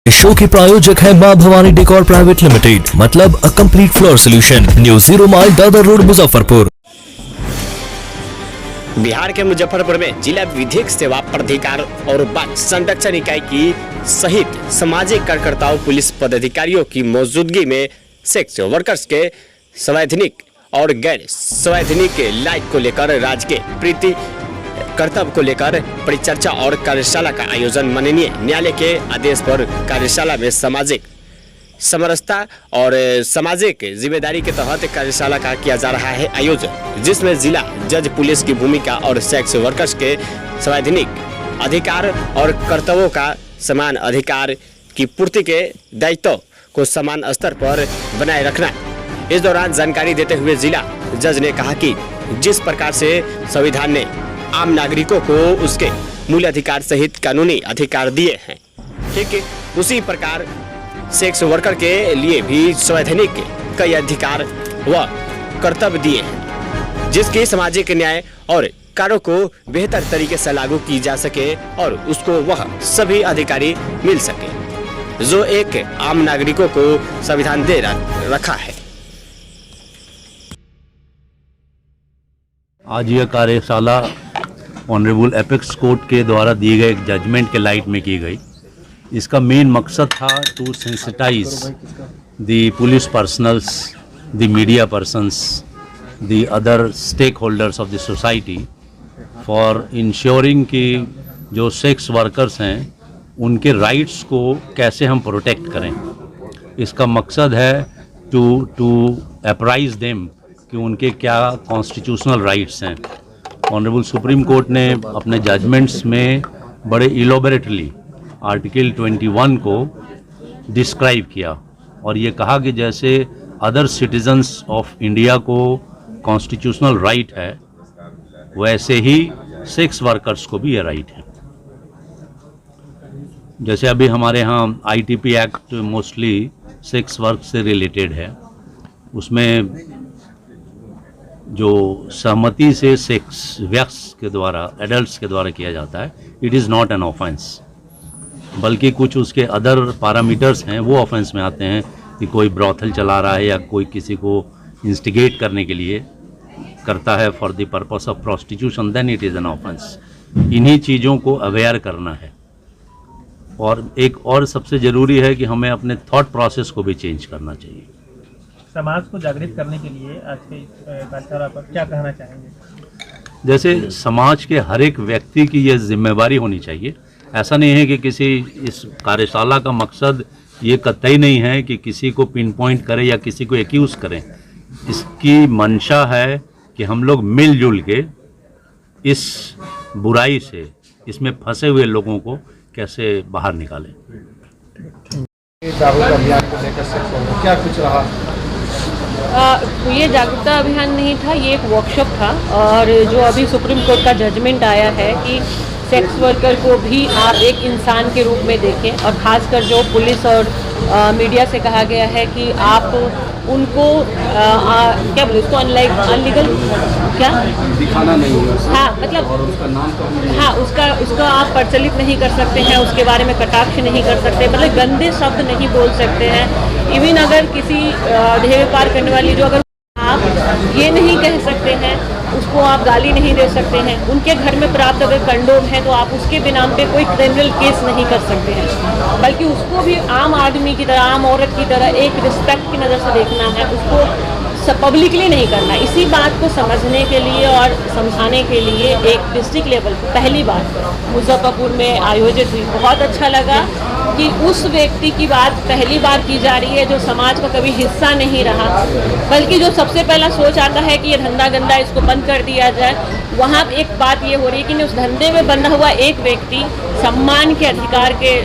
इस शो के प्रायोजक है मां भवानी डेकोर प्राइवेट लिमिटेड, मतलब a complete floor solution, new 0 mile Dadar road Muzaffarpur. Bihar के मुजफ्फरपुर में जिला विधिक सेवा प्राधिकार और बाल संरक्षण इकाई की सहित सामाजिक कार्यकर्ताओं, पुलिस पदाधिकारियों की मौजूदगी में सेक्स वर्कर्स के संवैधानिक और गैर संवैधानिक लाइफ को लेकर राजकीय प्रीति कर्तव्य को लेकर परिचर्चा और कार्यशाला का आयोजन माननीय न्यायालय के आदेश पर कार्यशाला में सामाजिक समरसता और सामाजिक जिम्मेदारी के तहत कार्यशाला का किया जा रहा है आयोजन, जिसमें जिला जज पुलिस की भूमिका और सेक्स वर्कर्स के संवैधानिक अधिकार और कर्तव्यों का समान अधिकार की पूर्ति के दायित्व को समान स्तर पर बनाए रखना। इस दौरान जानकारी देते हुए जिला जज ने कहा कि जिस प्रकार से संविधान ने आम नागरिकों को उसके मूल अधिकार सहित कानूनी अधिकार दिए हैं, ठीक उसी प्रकार सेक्स वर्कर के लिए भी संवैधानिक कई अधिकार व कर्तव्य दिए हैं, जिसके सामाजिक न्याय और कार्यों को बेहतर तरीके से लागू की जा सके और उसको वह सभी अधिकारी मिल सके जो एक आम नागरिकों को संविधान दे रखा है। आज यह कार्यशाला ऑनरेबल एपेक्स कोर्ट के द्वारा दिए गए एक जजमेंट के लाइट में की गई। इसका मेन मकसद था to sensitise the police personnels, the media persons, the other stakeholders of the society for ensuring कि जो सेक्स वर्कर्स हैं उनके राइट्स को कैसे हम प्रोटेक्ट करें। इसका मकसद है टू अप्राइज देम कि उनके क्या कॉन्स्टिट्यूशनल राइट्स हैं। ऑनरेबल सुप्रीम कोर्ट ने अपने जजमेंट्स में बड़े इलोबरेटली आर्टिकल 21 को डिस्क्राइब किया और ये कहा कि जैसे अदर सिटीजन्स ऑफ इंडिया को कॉन्स्टिट्यूशनल राइट है, वैसे ही सेक्स वर्कर्स को भी ये राइट है। जैसे अभी हमारे यहाँ ITP act mostly sex work से रिलेटेड है, उसमें जो सहमति से सेक्स व्यक्ति के द्वारा, एडल्ट्स के द्वारा किया जाता है, it is not an offence, बल्कि कुछ उसके अदर पैरामीटर्स हैं वो ऑफेंस में आते हैं कि कोई ब्रॉथल चला रहा है या कोई किसी को इंस्टिगेट करने के लिए करता है for the purpose of prostitution, then it is an offence. इन्हीं चीज़ों को अवेयर करना है और एक और सबसे ज़रूरी है कि हमें अपने थॉट प्रोसेस को भी चेंज करना चाहिए। समाज को जागृत करने के लिए आज के कार्यशाला पर क्या कहना चाहेंगे? जैसे समाज के हर एक व्यक्ति की ये जिम्मेवारी होनी चाहिए। ऐसा नहीं है कि किसी इस कार्यशाला का मकसद ये कतई नहीं है कि किसी को पिन पॉइंट करें या किसी को एक्यूज़ करें। इसकी मंशा है कि हम लोग मिलजुल के इस बुराई से, इसमें फंसे हुए लोगों को कैसे बाहर निकालें। जागरूकता अभियान को लेकर क्या कुछ रहा? ये जागरूकता अभियान नहीं था, ये एक वर्कशॉप था और जो अभी सुप्रीम कोर्ट का जजमेंट आया है कि सेक्स वर्कर को भी आप एक इंसान के रूप में देखें और ख़ासकर जो पुलिस और मीडिया से कहा गया है कि आप उनको क्या बोले उसको अनलीगल क्या दिखाना नहीं है, हाँ मतलब और उसका नाम हाँ उसका आप प्रचलित नहीं कर सकते हैं, उसके बारे में कटाक्ष नहीं कर सकते, मतलब गंदे शब्द नहीं बोल सकते हैं। इवन अगर किसी ढेर पार करने वाली जो अगर आप ये नहीं कह सकते हैं, उसको आप गाली नहीं दे सकते हैं। उनके घर में प्राप्त अगर कंडोम है तो आप उसके बिना पे कोई क्रिमिनल केस नहीं कर सकते हैं, बल्कि उसको भी आम आदमी की तरह, आम औरत की तरह एक रिस्पेक्ट की नज़र से देखना है, उसको पब्लिकली नहीं करना। इसी बात को समझने के लिए और समझाने के लिए एक डिस्ट्रिक्ट लेवल पर पहली बार मुजफ्फरपुर में आयोजित हुई। बहुत अच्छा लगा कि उस व्यक्ति की बात पहली बार की जा रही है जो समाज का कभी हिस्सा नहीं रहा, बल्कि जो सबसे पहला सोच आता है कि ये धंधा गंदा, इसको बंद कर दिया जाए। वहाँ एक बात ये हो रही है कि उस धंधे में बंधा हुआ एक व्यक्ति सम्मान के अधिकार के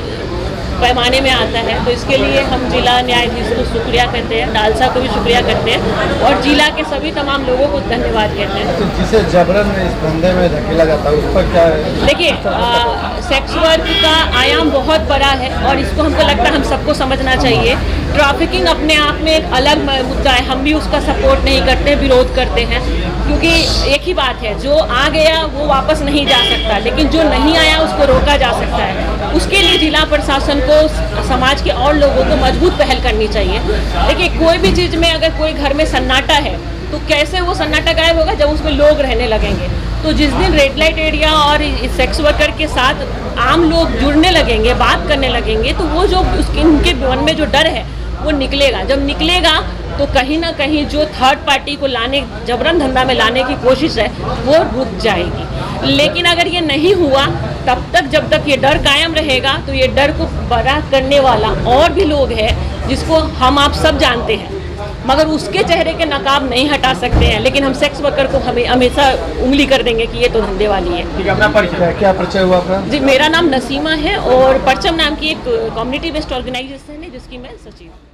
पैमाने में आता है। तो इसके लिए हम जिला न्यायाधीश को शुक्रिया करते हैं, डालसा को भी शुक्रिया करते हैं और जिला के सभी तमाम लोगों को धन्यवाद कहते हैं। तो जिसे जबरन इस धंधे में धकेला जाता है उस पर क्या है? देखिए, सेक्स वर्क का आयाम बहुत बड़ा है और इसको हमको लगता है हम सबको समझना चाहिए। ट्रैफिकिंग अपने आप में एक अलग मुद्दा है, हम भी उसका सपोर्ट नहीं करते, विरोध करते हैं, क्योंकि एक ही बात है, जो आ गया वो वापस नहीं जा सकता, लेकिन जो नहीं आया उसको रोका जा सकता है। उसके लिए जिला प्रशासन को को, समाज के और लोगों को मजबूत पहल करनी चाहिए। देखिए, कोई भी चीज़ में अगर कोई घर में सन्नाटा है तो कैसे वो सन्नाटा गायब होगा? जब उसमें लोग रहने लगेंगे। तो जिस दिन रेड लाइट एरिया और सेक्स वर्कर के साथ आम लोग जुड़ने लगेंगे, बात करने लगेंगे, तो वो जो उनके मन में जो डर है वो निकलेगा। जब निकलेगा तो कहीं ना कहीं जो थर्ड पार्टी को लाने, जबरन धंधा में लाने की कोशिश है, वो रुक जाएगी। लेकिन अगर ये नहीं हुआ, तब तक जब तक ये डर कायम रहेगा, तो ये डर को बड़ा करने वाला और भी लोग हैं जिसको हम आप सब जानते हैं, मगर उसके चेहरे के नकाब नहीं हटा सकते हैं। लेकिन हम सेक्स वर्कर को हमें हमेशा उंगली कर देंगे कि ये तो धंधे वाली है। ठीक है, अपना परिचय, क्या परिचय हुआ आपका? जी, मेरा नाम नसीमा है और परचम नाम की एक कम्युनिटी बेस्ड ऑर्गेनाइजेशन है जिसकी मैं सचिव हूँ।